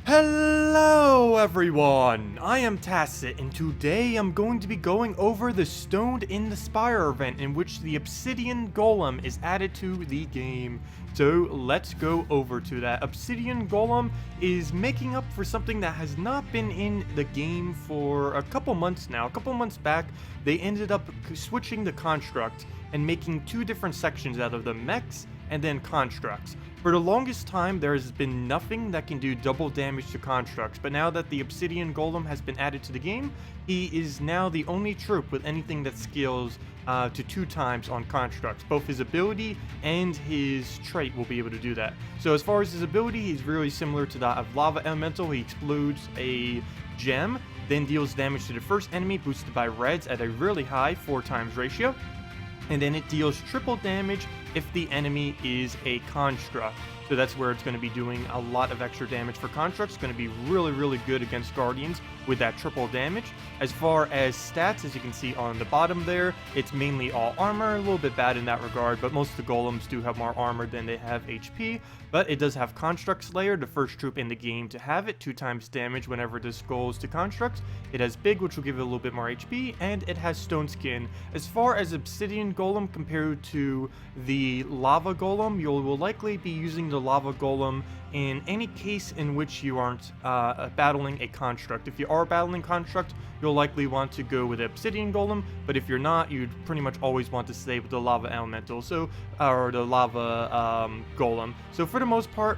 Hello everyone, I am Tacet, and today I'm going to be going over the Stoned in the Spire event in which the Obsidian Golem is added to the game. So let's go over to that. Obsidian Golem is making up for something that has not been in the game for a couple months now. A couple months back, they ended up switching the construct and making two different sections out of the mechs and then constructs. For the longest time, there has been nothing that can do double damage to constructs, but now that the Obsidian Golem has been added to the game, he is now the only troop with anything that scales to 2 times on constructs. Both his ability and his trait will be able to do that. So as far as his ability, he's really similar to that of Lava Elemental. He explodes a gem, then deals damage to the first enemy, boosted by reds at a really high 4 times ratio. And then it deals triple damage if the enemy is a construct. So that's where it's going to be doing a lot of extra damage for constructs. It's going to be really good against guardians with that triple damage. As far as stats, as you can see on the bottom there, it's mainly all armor, a little bit bad in that regard, but most of the golems do have more armor than they have HP. But it does have Construct Slayer, the first troop in the game to have it, 2 times damage whenever this goes to constructs. It has Big, which will give it a little bit more HP, and it has Stone Skin. As far as Obsidian Golem compared to the Lava Golem, you will likely be using the Lava Golem in any case in which you aren't battling a construct. If you are battling construct, you'll likely want to go with Obsidian Golem, but if you're not, you'd pretty much always want to stay with the Lava Elemental, or the Lava Golem. So for the most part,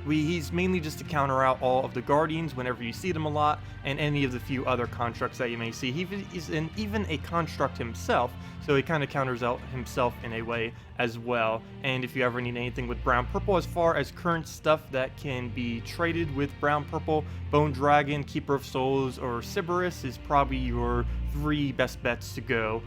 he's mainly just to counter out all of the guardians whenever you see them a lot, and any of the few other constructs that you may see. He's even a construct himself, so he kind of counters out himself in a way as well. And if you ever need anything with brown purple, as far as current stuff that can be traded with brown purple, Bone Dragon, Keeper of Souls, or Sybaris is probably your 3 best bets to go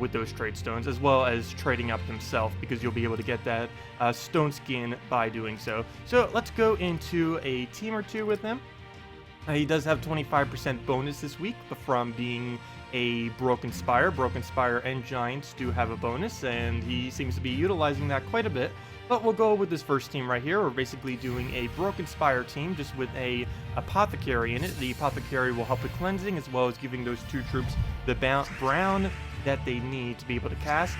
with those trade stones, as well as trading up himself, because you'll be able to get that stone skin by doing so. So let's go into a team or two with him. He does have 25% bonus this week from being a Broken Spire. Broken Spire and Giants do have a bonus, and he seems to be utilizing that quite a bit. But we'll go with this first team right here. We're basically doing a Broken Spire team just with a Apothecary in it. The Apothecary will help with cleansing, as well as giving those 2 troops the brown that they need to be able to cast.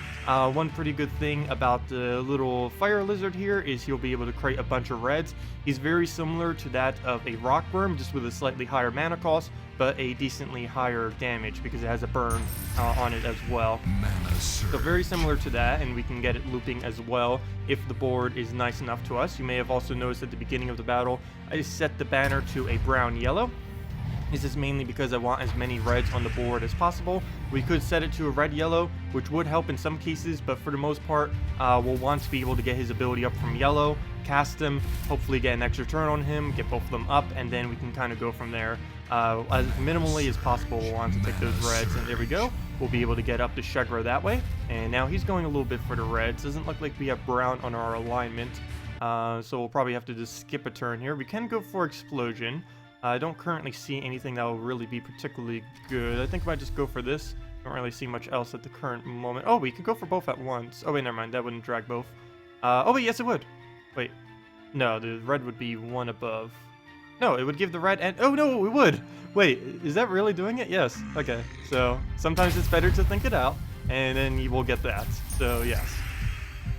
One pretty good thing about the little fire lizard here is he'll be able to create a bunch of reds. He's very similar to that of a rock worm, just with a slightly higher mana cost, but a decently higher damage because it has a burn on it as well. So very similar to that, and we can get it looping as well if the board is nice enough to us. You may have also noticed at the beginning of the battle, I set the banner to a brown-yellow. This is mainly because I want as many reds on the board as possible. We could set it to a red-yellow, which would help in some cases, but for the most part, we'll want to be able to get his ability up from yellow, cast him, hopefully get an extra turn on him, get both of them up, and then we can kind of go from there. As minimally as possible, we'll want to take those reds, and there we go. We'll be able to get up the Shegra that way. And now he's going a little bit for the reds. Doesn't look like we have brown on our alignment, so we'll probably have to just skip a turn here. We can go for Explosion. I don't currently see anything that will really be particularly good. I think I might just go for this. Don't really see much else at the current moment. Oh, we could go for both at once. Oh, wait, never mind. That wouldn't drag both. Oh, wait, yes, it would. Wait. No, the red would be 1 above. No, it would give the red and... Oh, no, it would! Wait, is that really doing it? Yes. Okay. So, sometimes it's better to think it out, and then you will get that. So, yes.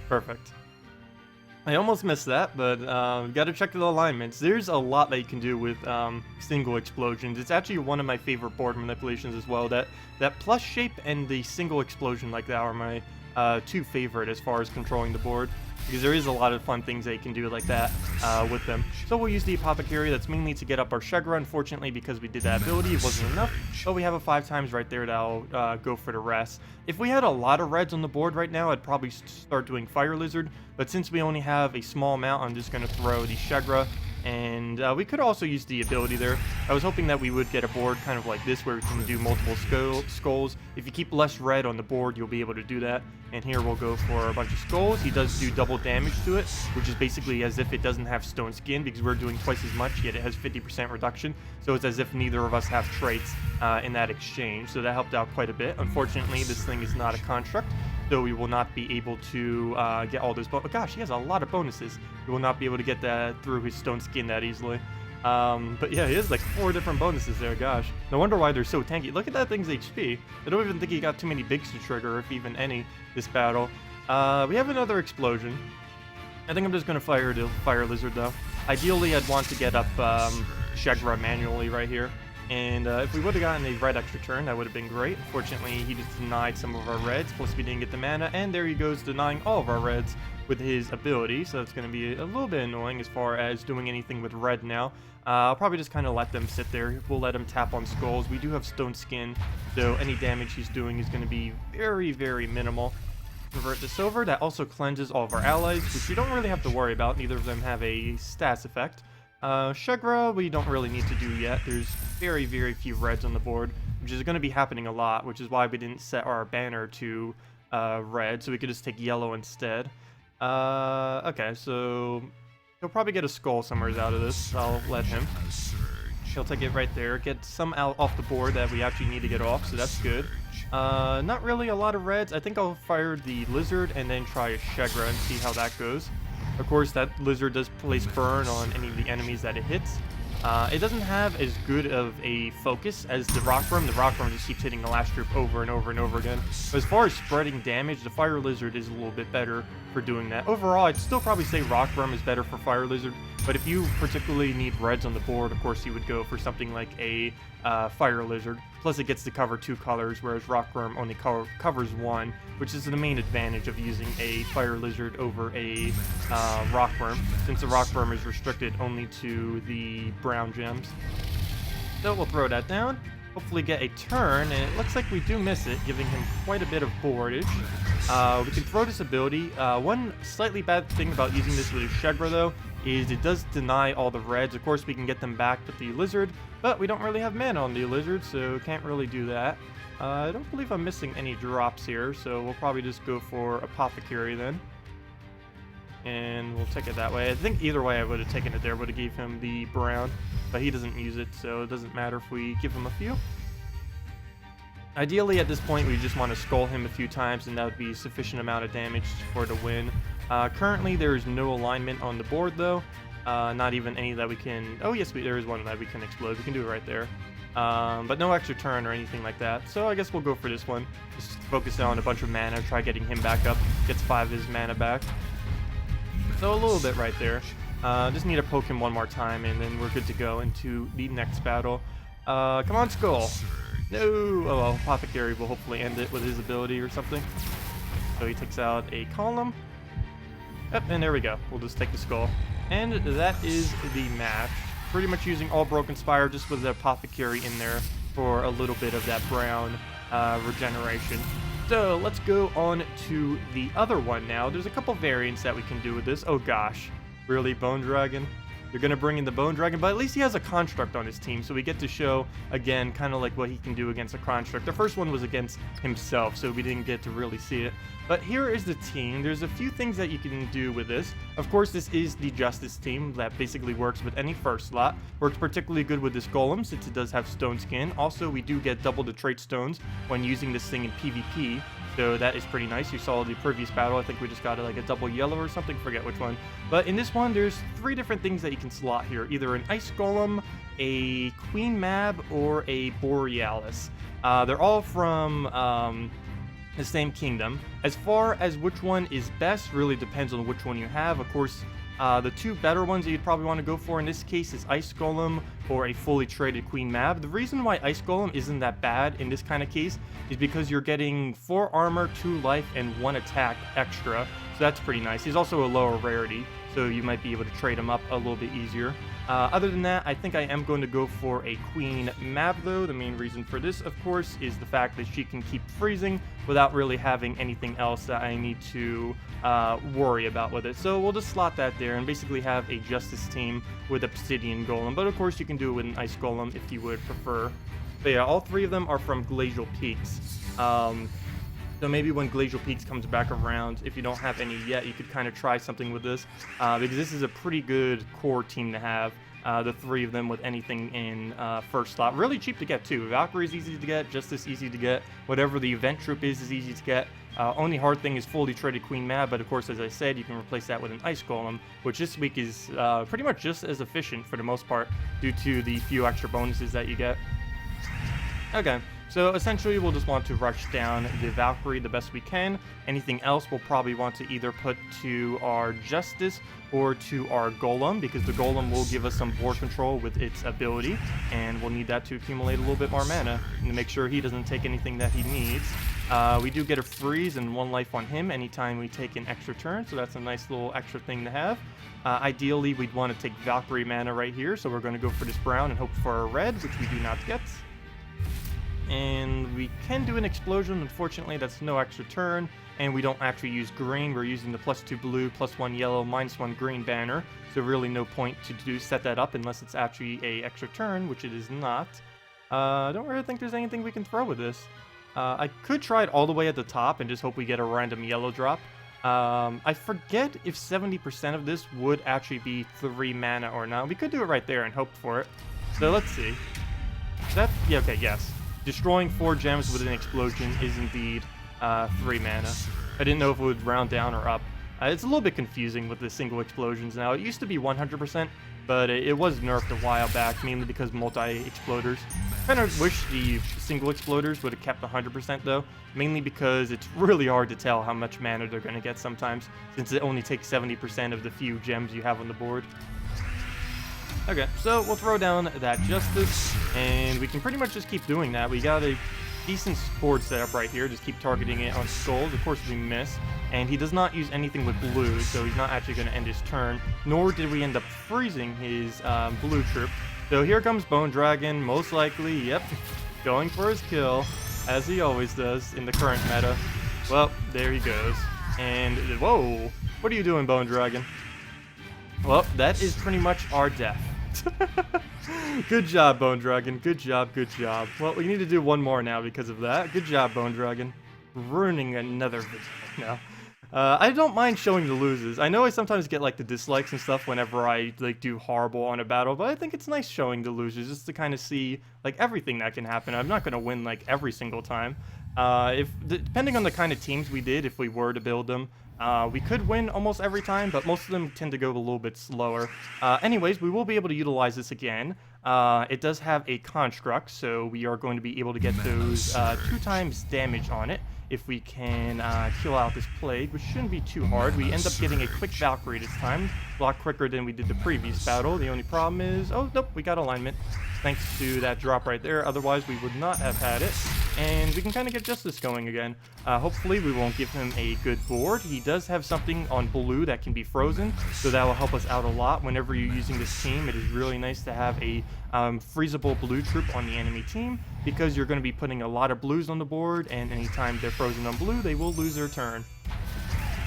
Perfect. I almost missed that, but gotta check the alignments. There's a lot that you can do with single explosions. It's actually one of my favorite board manipulations as well. That plus shape and the single explosion like that are my 2 favorite as far as controlling the board, because there is a lot of fun things that you can do like that with them. So we'll use the Apothecary. That's mainly to get up our Shegra. Unfortunately, because we did that ability, it wasn't enough. But we have a 5 times right there that'll go for the rest. If we had a lot of reds on the board right now, I'd probably start doing Fire Lizard. But since we only have a small amount, I'm just going to throw the Shegra. And we could also use the ability there. I was hoping that we would get a board kind of like this where we can do multiple skulls. If you keep less red on the board, you'll be able to do that. And here we'll go for a bunch of skulls. He does do double damage to it, which is basically as if it doesn't have stone skin, because we're doing twice as much, yet it has 50% reduction. So it's as if neither of us have traits in that exchange. So that helped out quite a bit. Unfortunately, this thing is not a construct, so we will not be able to get all those. But gosh, he has a lot of bonuses. We will not be able to get that through his stone skin that easily. But yeah, he has like 4 different bonuses there, gosh. No wonder why they're so tanky. Look at that thing's HP. I don't even think he got too many bigs to trigger, if even any, this battle. We have another explosion. I think I'm just gonna fire the Fire Lizard though. Ideally, I'd want to get up Shegra manually right here. And if we would have gotten a red extra turn, that would have been great. Unfortunately, he just denied some of our reds, plus we didn't get the mana, and there he goes denying all of our reds with his ability, so it's going to be a little bit annoying as far as doing anything with red now. I'll probably just kind of let them sit there. We'll let him tap on skulls. We do have stone skin, so any damage he's doing is going to be very, very minimal. Convert this over. That also cleanses all of our allies, which we don't really have to worry about. Neither of them have a stats effect. Shegra, we don't really need to do yet. There's very, very few reds on the board, which is going to be happening a lot, which is why we didn't set our banner to red, so we could just take yellow instead. Okay, so he'll probably get a skull somewhere out of this. I'll let him. He'll take it right there. Get some out off the board that we actually need to get off, so that's good. Not really a lot of reds. I think I'll fire the lizard and then try a Shegra and see how that goes. Of course, that lizard does place burn on any of the enemies that it hits. It doesn't have as good of a focus as the rock worm. The rock worm just keeps hitting the last group over and over and over again. But as far as spreading damage, the fire lizard is a little bit better for doing that. Overall, I'd still probably say rock worm is better for fire lizard. But if you particularly need reds on the board, of course you would go for something like a fire lizard. Plus it gets to cover 2 colors, whereas rockworm only covers 1, which is the main advantage of using a fire lizard over a rockworm, since the rockworm is restricted only to the brown gems. So we'll throw that down, hopefully get a turn, and it looks like we do miss it, giving him quite a bit of boardage. We can throw this ability. One slightly bad thing about using this with a Shegra though is it does deny all the reds. Of course we can get them back with the lizard, but we don't really have mana on the lizard, so can't really do that. I don't believe I'm missing any drops here, so we'll probably just go for Apothecary then. And we'll take it that way. I think either way I would have taken it there, would have gave him the brown, but he doesn't use it, so it doesn't matter if we give him a few. Ideally at this point we just want to skull him a few times, and that would be sufficient amount of damage for the win. Currently there is no alignment on the board though, not even any that we can... Oh yes, there is one that we can explode. We can do it right there. But no extra turn or anything like that, so I guess we'll go for this one. Just focus on a bunch of mana, try getting him back up, gets 5 of his mana back. So a little bit right there. Just need to poke him one more time and then we're good to go into the next battle. Come on, Skull! No! Oh well, Apothecary will hopefully end it with his ability or something. So he takes out a column. Yep, and there we go. We'll just take the skull. And that is the match. Pretty much using all Broken Spire just with the Apothecary in there for a little bit of that brown regeneration. So let's go on to the other one now. There's a couple variants that we can do with this. Oh gosh, really, Bone Dragon? You're going to bring in the Bone Dragon, but at least he has a Construct on his team, so we get to show, again, kind of like what he can do against a Construct. The first one was against himself, so we didn't get to really see it. But here is the team. There's a few things that you can do with this. Of course, this is the Justice team that basically works with any first slot. Works particularly good with this Golem, since it does have Stone Skin. Also, we do get double the trait stones when using this thing in PvP. So that is pretty nice. You saw the previous battle. I think we just got like a double yellow or something. Forget which one. But in this one, there's 3 different things that you can slot here. Either an Ice Golem, a Queen Mab, or a Borealis. They're all from the same kingdom. As far as which one is best really depends on which one you have. Of course, the 2 better ones that you'd probably want to go for in this case is Ice Golem or a fully traded Queen Mab. The reason why Ice Golem isn't that bad in this kind of case is because you're getting 4 armor, 2 life, and 1 attack extra. So that's pretty nice. He's also a lower rarity, so you might be able to trade him up a little bit easier. Other than that, I think I am going to go for a Queen Mab though. The main reason for this, of course, is the fact that she can keep freezing without really having anything else that I need to worry about with it. So we'll just slot that there and basically have a Justice team with Obsidian Golem. But of course you can do it with an Ice Golem if you would prefer. But yeah, all 3 of them are from Glacial Peaks. So maybe when Glacial Peaks comes back around, if you don't have any yet, you could kind of try something with this. Because this is a pretty good core team to have. The 3 of them with anything in first slot. Really cheap to get too. Valkyrie is easy to get, Justice easy to get. Whatever the event troop is easy to get. Only hard thing is fully traded Queen Mab, but of course, as I said, you can replace that with an Ice Golem, which this week is pretty much just as efficient for the most part, due to the few extra bonuses that you get. Okay, so essentially we'll just want to rush down the Valkyrie the best we can. Anything else we'll probably want to either put to our Justice or to our Golem, because the Golem will give us some board control with its ability, and we'll need that to accumulate a little bit more mana and to make sure he doesn't take anything that he needs. We do get a freeze and 1 life on him anytime we take an extra turn, so that's a nice little extra thing to have. Ideally, we'd want to take Valkyrie mana right here, so we're going to go for this brown and hope for a red, which we do not get. And we can do an explosion. Unfortunately, that's no extra turn, and we don't actually use green. We're using the +2 blue, +1 yellow, -1 green banner, so really no point to set that up unless it's actually a extra turn, which it is not. I don't really think there's anything we can throw with this. I could try it all the way at the top and just hope we get a random yellow drop. I forget if 70% of this would actually be 3 mana or not. We could do it right there and hope for it. So let's see. Yeah, okay, yes. Destroying 4 gems with an explosion is indeed 3 mana. I didn't know if it would round down or up. It's a little bit confusing with the single explosions now. It used to be 100%, but it was nerfed a while back, mainly because multi-exploders. I kind of wish the single exploders would have kept 100% though, mainly because it's really hard to tell how much mana they're going to get sometimes, since it only takes 70% of the few gems you have on the board. Okay, so we'll throw down that Justice, and we can pretty much just keep doing that. We got a decent board set up right here, just keep targeting it on skulls. Of course we miss, and he does not use anything with blue, so he's not actually going to end his turn, nor did we end up freezing his blue troop. So here comes Bone Dragon, most likely, yep, going for his kill, as he always does in the current meta. Well, there he goes, and whoa, what are you doing, Bone Dragon? Well, that is pretty much our death. Good job, Bone Dragon. Good job, good job. Well, we need to do one more now because of that. Good job, Bone Dragon. Ruining another video now. I don't mind showing the loses. I know I sometimes get like the dislikes and stuff whenever I like do horrible on a battle, but I think it's nice showing the losers just to kind of see like everything that can happen. I'm not going to win like every single time. Depending on the kind of teams we did, if we were to build them, we could win almost every time, but most of them tend to go a little bit slower. Anyways, we will be able to utilize this again. It does have a construct, so we are going to be able to get those 2 times damage on it if we can kill out this plague, which shouldn't be too hard. We end up getting a quick Valkyrie this time, a lot quicker than we did the previous battle. The only problem is, oh, nope, we got alignment. Thanks to that drop right there, otherwise we would not have had it. And we can kind of get Justice going again. Hopefully we won't give him a good board. He does have something on blue that can be frozen, so that will help us out a lot. Whenever you're using this team, it is really nice to have a freezable blue troop on the enemy team, because you're going to be putting a lot of blues on the board, and anytime they're frozen on blue, they will lose their turn.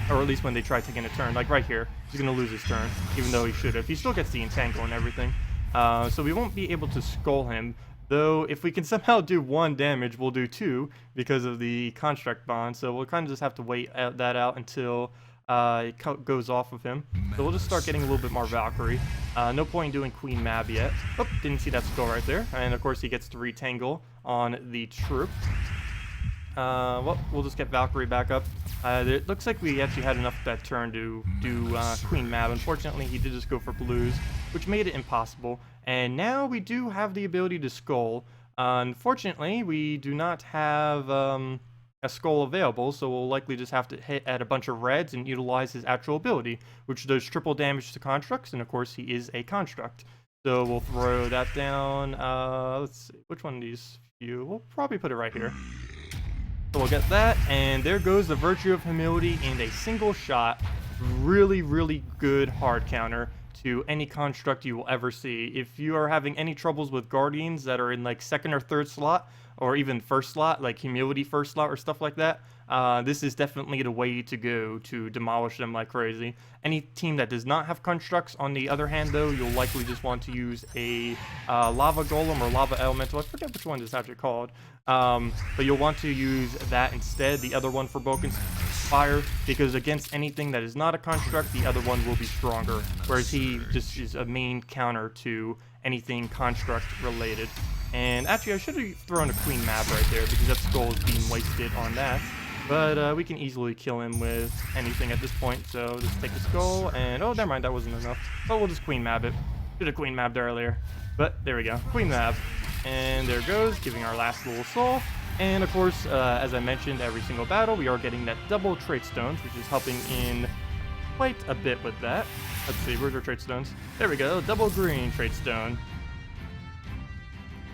Or at least when they try taking a turn, like right here, he's going to lose his turn, even though he should have. He still gets the entangle and everything. So we won't be able to skull him, though if we can somehow do 1 damage, we'll do 2 because of the construct bond, so we'll kind of just have to wait that out until it goes off of him. So we'll just start getting a little bit more Valkyrie. No point in doing Queen Mab yet. Oh, didn't see that skull right there. And of course he gets to retangle on the troop. Well, we'll just get Valkyrie back up. It looks like we actually had enough that turn to do Queen Mab. Unfortunately, he did just go for blues, which made it impossible. And now we do have the ability to skull. Unfortunately, we do not have a skull available, so we'll likely just have to hit at a bunch of reds and utilize his actual ability, which does triple damage to constructs, and of course he is a construct. So we'll throw that down. Let's see, which one of these few? We'll probably put it right here. So we'll get that, and there goes the Virtue of Humility in a single shot. Really, really good hard counter to any construct you will ever see. If you are having any troubles with Guardians that are in like 2nd or 3rd slot, or even 1st slot, like Humility 1st slot or stuff like that, this is definitely the way to go to demolish them like crazy. Any team that does not have constructs, on the other hand though, you'll likely just want to use a Lava Golem or Lava Elemental. I forget which one it's actually called. But you'll want to use that instead, the other one for Broken Spire, because against anything that is not a construct, the other one will be stronger, whereas he just is a main counter to anything construct related. And actually, I should have thrown a Queen Mab right there, because that skull is being wasted on that. But we can easily kill him with anything at this point. So just take the skull and... Oh, never mind. That wasn't enough. But we'll just queen mab it. Should have queen mabbed earlier. But there we go. Queen mab. And there it goes, giving our last little soul. And of course, as I mentioned, every single battle, we are getting that double trait stones, which is helping in quite a bit with that. Let's see, where's our trait stones? There we go, double green trait stone.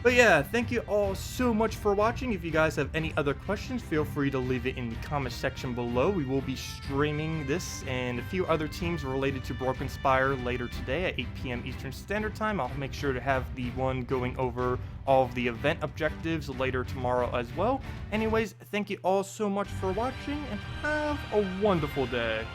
But yeah, thank you all so much for watching. If you guys have any other questions, feel free to leave it in the comment section below. We will be streaming this and a few other teams related to Broken Spire later today at 8 p.m. Eastern Standard Time. I'll make sure to have the one going over all of the event objectives later tomorrow as well. Anyways, thank you all so much for watching and have a wonderful day.